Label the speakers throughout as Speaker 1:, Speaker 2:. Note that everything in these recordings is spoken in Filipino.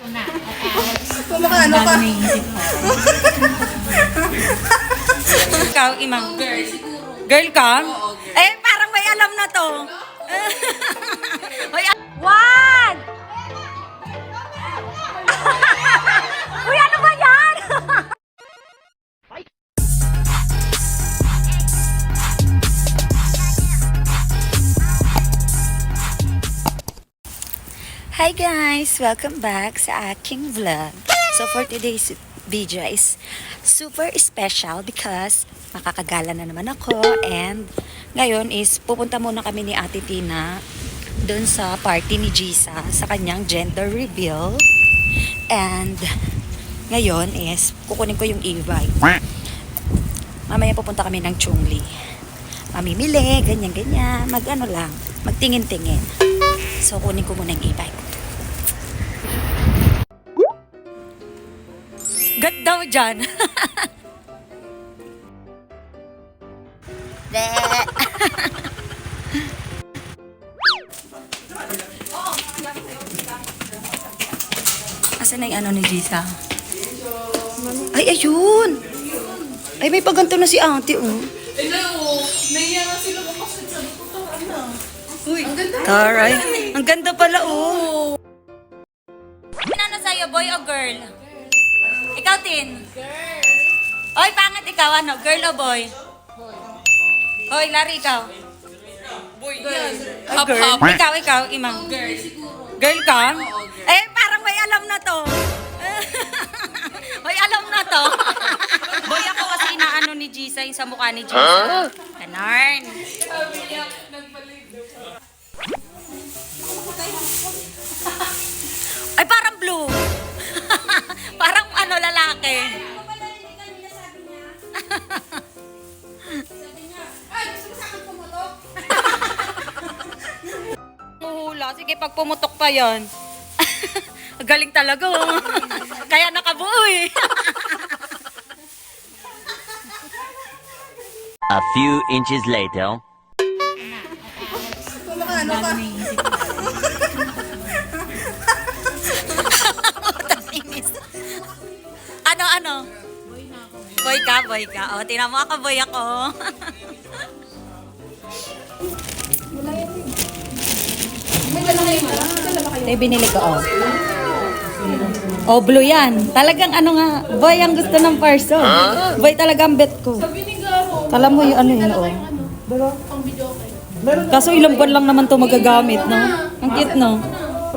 Speaker 1: Kumakaano ka?
Speaker 2: Ikaw, Imang. Girl ka? Eh, parang may alam na to. One! Uy, ano ba yan? Hi guys! Welcome back sa aking vlog. So for today's video is super special because makakagala na naman ako and ngayon is pupunta muna kami ni Ate Tina doon sa party ni Gisa sa kanyang gender reveal and ngayon is kukunin ko yung e-bike. Mamaya pupunta kami ng Chungli. Mamimili, ganyan-ganyan, mag-ano lang, magtingin-tingin. So kunin ko muna yung e-bike. Gat daw dyan. Asan na yung ano ni Gisa? Ay, ayun! Ay, may paganto na si ate, oh.
Speaker 1: Hello! Naiya nga sila makasit sa lututan na.
Speaker 2: Uy, ang ganda. Taray. Ang ganda pala, oh. Ano sa'yo, boy o girl? Ikaw, Tin? Girl. Oy, pangit ikaw, ano? Girl o boy? Boy. Oy, Larry, ikaw?
Speaker 1: Boy, yan.
Speaker 2: Ay, girl. Ikaw, Imang.
Speaker 1: Girl, siguro.
Speaker 2: Girl ka? Eh, parang may alam na to. May alam na to. Boy ako kasi inaano ni Gisa, yung sa mukha ni Gisa. Ganarn. Ay, parang blue. Parang ano, lalaki. Muhula. Sige, pag pumutok pa yon. Galing talaga, oh. Kaya nakabuo, eh.
Speaker 3: A few inches later.
Speaker 1: Kumakaano ka?
Speaker 2: Ano? Boy ka. O, tinan mo ako, boy ako. Ito yung binili ko, oh. Oh, blue yan. Talagang ano nga, boy ang gusto ng person. Boy talagang bet ko. Kala mo yung ano yun, oh. Kaso ilang buwan lang naman to magagamit, no? Ang cute, no?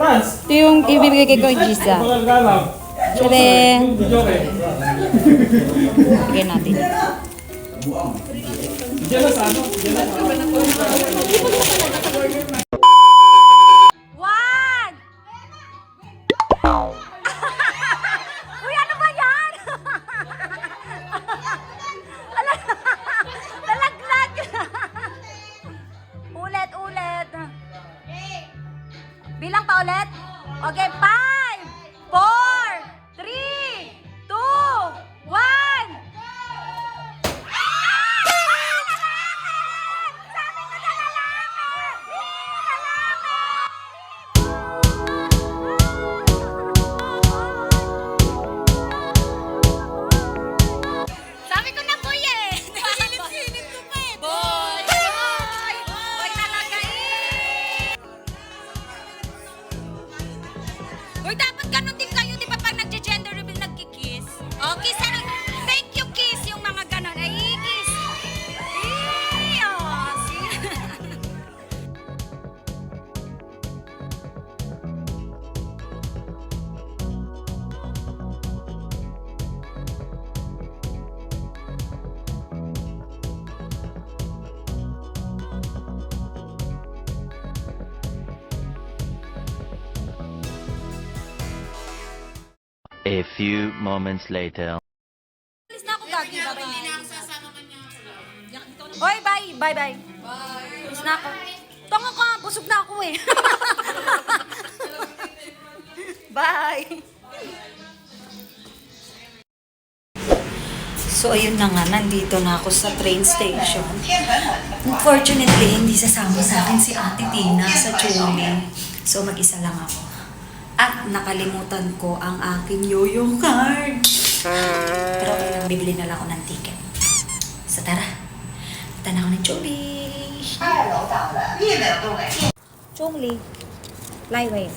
Speaker 2: Ito yung ibibigay ko yung Gisa. Sige. Bigyan natin. One! Uy, ano ba yan? Nalaglag. Ulit. Bilang pa ulit? Okay, 5, 4, 3, 2, 1. Sabi ko na lalaki! Sabi ko na boy eh! Sinip ko pa eh! Boy! Boy talaga eh! Uy, dapat ganun din kayo, di ba pag nag-gender reveal nagkikiss? Oh, kiss ano? Thank you, kiss! Yung mga ganun. Ay, kiss! Oh, see?
Speaker 3: A few moments later.
Speaker 2: Alis na ako, Gagi. Bye-bye. Oy, bye. Bye. Alis na ako. Tanga ka, busog na ako eh. Bye. So, ayun na nga, nandito na ako sa train station. Unfortunately, hindi sasama sa akin si Ate Tina sa Chumi. So, mag-isa lang ako. At nakalimutan ko ang aking yo-yo card. Pero okay lang, bibili na lang ako ng ticket. So tara, punta na ako ng Jollibee.
Speaker 4: 2楼到了1秒钟哎。
Speaker 2: Jollibee. Flyway.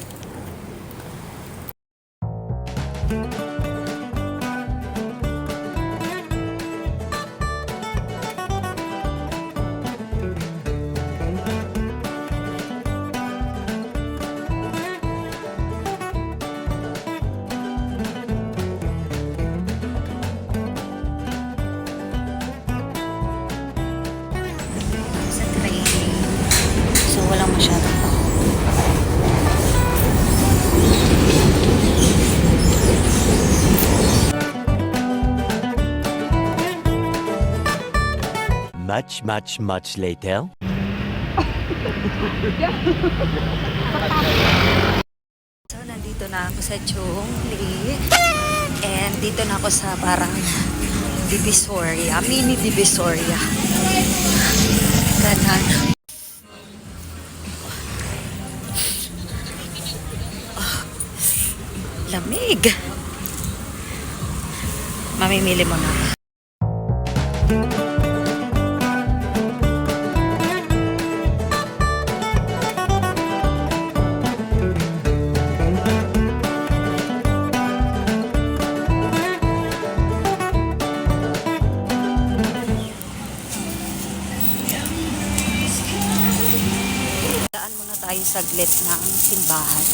Speaker 2: Sa train. So walang masyadong tao.
Speaker 3: Much later.
Speaker 2: So, nandito na ako sa Chongli. And dito na ako sa parang Divisoria. Mini Divisoria. Ganon. Oh, lamig. Mamimili mo na. Daan muna tayo saglit ng simbahan.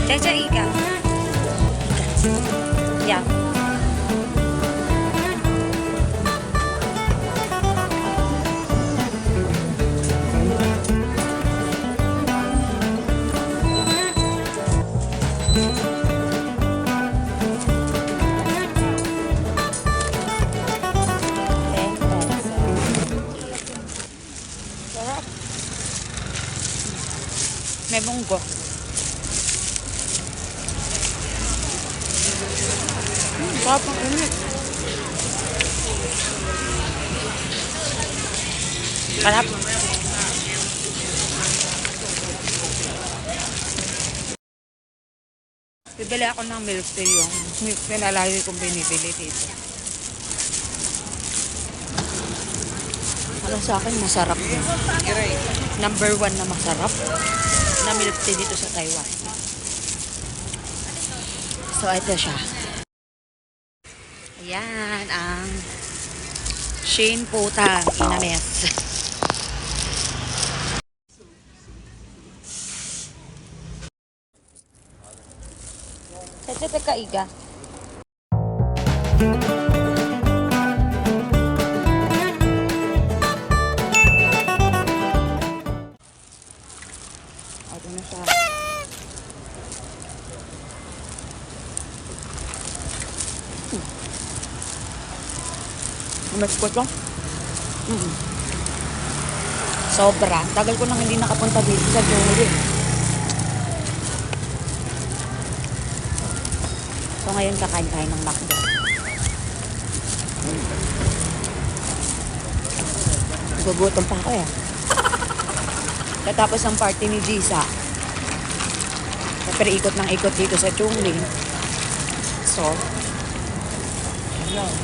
Speaker 2: Caca Ika. Ya. May munggo. Sarap ang init. Sarap. Bibili ako ng milk tea, yung milk tea na lagi kong binibili dito. Para sa akin, masarap yun. Number 1 na masarap na milk tea dito sa Taiwan. So, ito siya. Ayan, ang Shane Putang Inames. Ito ka iga. Ito na siya. Best ko to. Sobra. Tagal ko nang hindi nakapunta dito sa Jollibee. So ngayon kakain tayo ng McDo. Gugutom pa ako eh. Katapos ang party ni Jisa. Pero ikot ng ikot dito sa Chongqing. So,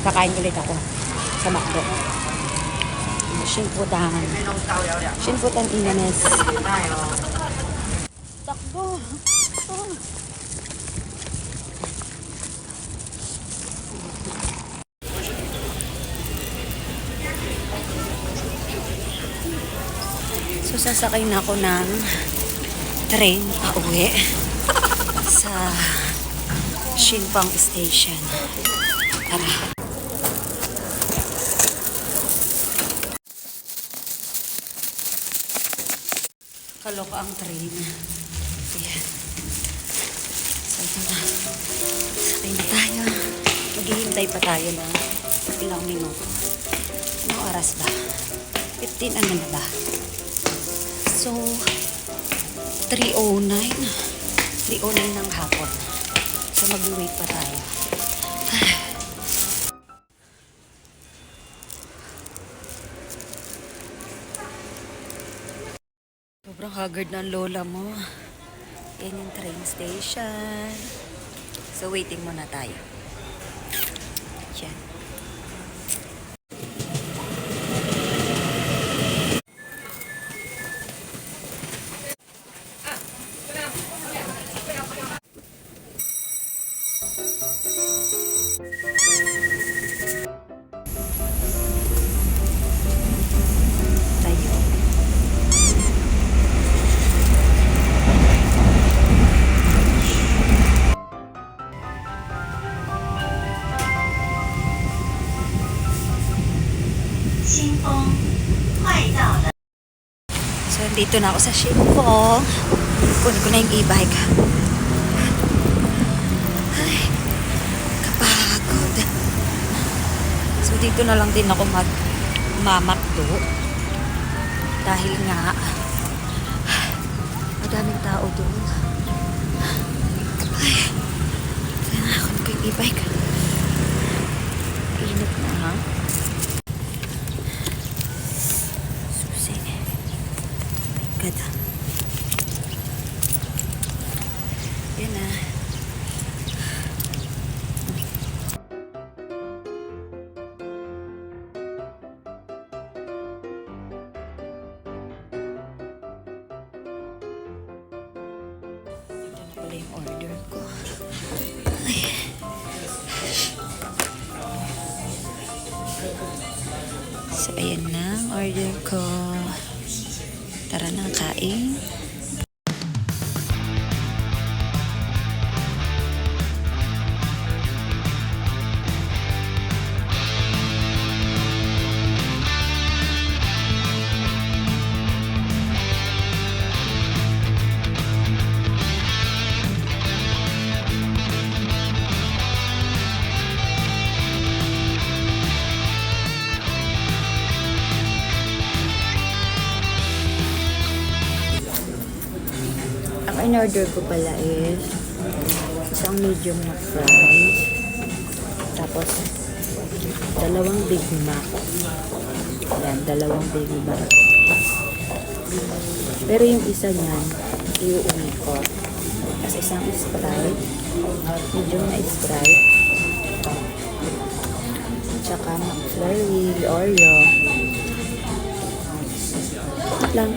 Speaker 2: kakain ulit ako sa McDo. Shinfutan Inanes. Takbo. Oh. So, sasakay na ako ng train pauwi sa Shinpang Station. Tara. Kaloka ang train. Ayan. So, ito na. Sakay na tayo. Maghihintay pa tayo ng ilang minuto. Anong oras ba? 15 ano na ba? So, 3:09. 3:09 ng hapon. So, mag-wait pa tayo. Sobrang haggard ng lola mo. Yan yung train station. So, waiting muna tayo. Yan. Tayo. So, dito na ako sa Shinpong. Kunin ko na yung e-bike. Ay, kapagod. So, dito na lang din ako magmamakdo. Dahil nga, madaming tao doon. Ay, kaya na ako ko yung e-bike. Init na, ha? Susi. Ganda. Yan na. Ito na pala yung order ko. Ay. So, ayan na ang order ko. Tara na, kain. Ang in-order ko pala is isang medium na fries, tapos dalawang Big Mac. Yan, dalawang Big Mac. Pero yung isa niyan, iuwi ko. Tapos isang Sprite, medium na Sprite. Tsaka McFlurry, Oreo. Lang.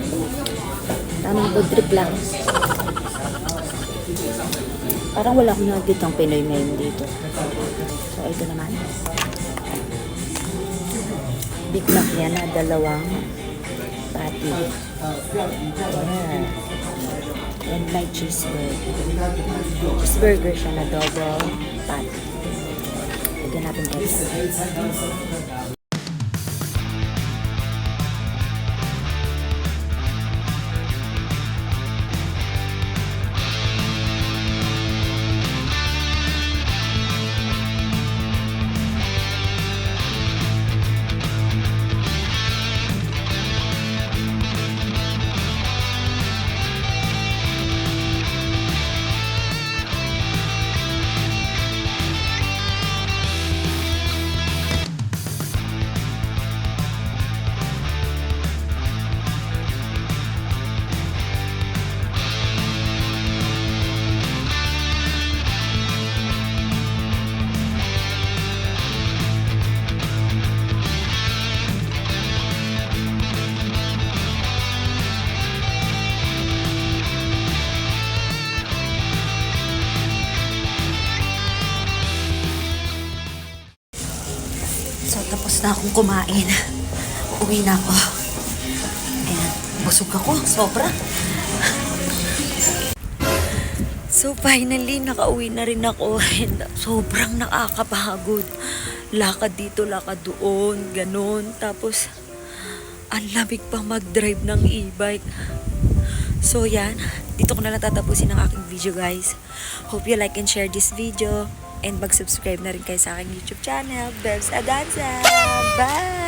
Speaker 2: Tamang food trip lang. Parang wala akong nakikitang Pinoy ngayon dito. So, ito naman. Big Mac yan na dalawang patty. Yeah. And may cheeseburger. Cheeseburger siya na double patty. Lagyan natin guys. na akong kumain. Uuwi na ako. Ayan, busog ako, sobra. So finally, nakauwi na rin ako and sobrang nakakapagod. Lakad dito, lakad doon, ganun. Tapos, ang lamig pa mag-drive ng e-bike. So yan, dito ko na lang tatapusin ang aking video guys. Hope you like and share this video. And mag-subscribe na rin kayo sa aking YouTube channel, Bebs Adanza. Bye!